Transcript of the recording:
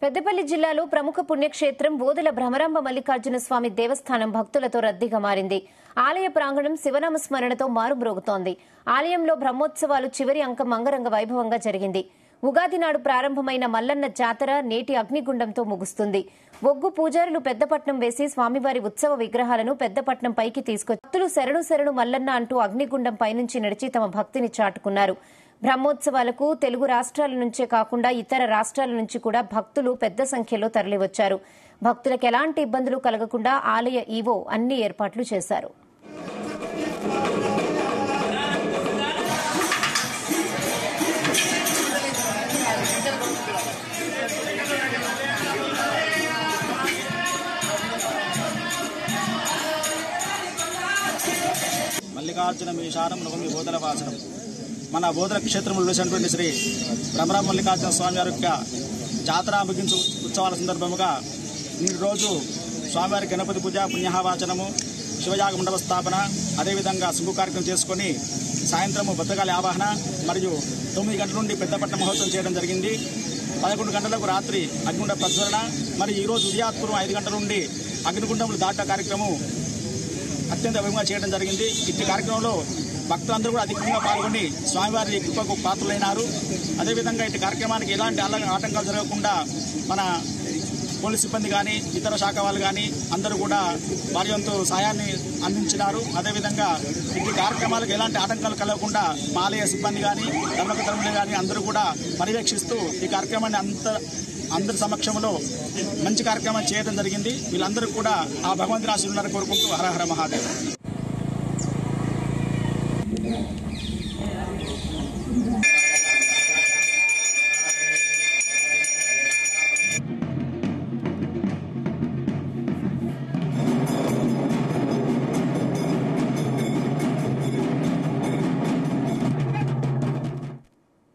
పెద్దపల్లి జిల్లాలో ప్రముఖ పుణ్యక్షేత్రం బోదెల భ్రమరాంబ మల్లికార్జున స్వామి దేవస్థానం భక్తులతో రద్దీగా మారింది. ఆలయ ప్రాంగణం శివనామ స్మరణతో మారుమ్రోగుతోంది. ఆలయంలో బ్రహ్మోత్సవాలు చివరి అంకం అంగరంగ వైభవంగా జరిగింది. ఉగాది నాడు ప్రారంభమైన మల్లన్న జాతర నేటి అగ్నిగుండంతో ముగుస్తుంది. ఒగ్గు పూజారులు పెద్దపట్నం వేసి స్వామివారి ఉత్సవ విగ్రహాలను పెద్దపట్నం పైకి తీసుకొచ్చి భక్తులు శరణు శరణు మల్లన్న అంటూ అగ్నిగుండం పైనుంచి నడిచి తమ భక్తిని చాటుకున్నారు. బ్రహ్మోత్సవాలకు తెలుగు రాష్ట్రాల నుంచే కాకుండా ఇతర రాష్ట్రాల నుంచి కూడా భక్తులు పెద్ద సంఖ్యలో తరలివచ్చారు. భక్తులకు ఎలాంటి ఇబ్బందులు కలగకుండా ఆలయ ఈవో అన్ని ఏర్పాట్లు చేశారు. మల్లికార్జున మీశానం నవమి బోధల వాసనం మన బోధల క్షేత్రంలో వెలిసినటువంటి శ్రీ భ్రమరాంబ మల్లికార్జున స్వామివారి యొక్క జాతర ముగించు ఉత్సవాల సందర్భముగా నిన్నటి రోజు స్వామివారి గణపతి పూజ పుణ్యవాచనము శివయాగ మండప స్థాపన అదేవిధంగా శుభ కార్యక్రమం చేసుకుని సాయంత్రము బతుకాలి ఆవాహన మరియు 9 గంటల నుండి పెద్దపట్నం మహోత్సవం చేయడం జరిగింది. 11 గంటలకు రాత్రి అగ్నిగుండ ప్రజ్వలన మరియు ఈరోజు ఉదయాత్పూర్వం 5 గంటల నుండి అగ్నిగుండములు దాట కార్యక్రమం అత్యంత వైభవంగా చేయడం జరిగింది. ఇట్టి కార్యక్రమంలో భక్తులందరూ కూడా అధికంగా పాల్గొని స్వామివారి కృపకు పాత్రులైనారు. అదేవిధంగా ఇటు కార్యక్రమానికి ఎలాంటి ఆటంకాలు జరగకుండా మన పోలీస్ సిబ్బంది కానీ ఇతర శాఖ వాళ్ళు కానీ అందరూ కూడా వారి వంతు సాయాన్ని అందించినారు. అదేవిధంగా ఇటు కార్యక్రమాలకు ఎలాంటి ఆటంకాలు కలగకుండా మా ఆలయ సిబ్బంది కానీ ధర్మకర్తలు కానీ అందరూ కూడా పర్యవేక్షిస్తూ ఈ కార్యక్రమాన్ని అందరి సమక్షంలో మంచి కార్యక్రమం చేయడం జరిగింది. వీళ్ళందరూ కూడా ఆ భగవంతుని ఆశీర్వాదాన్ని కోరుకుంటూ హర హర మహాదేవ్.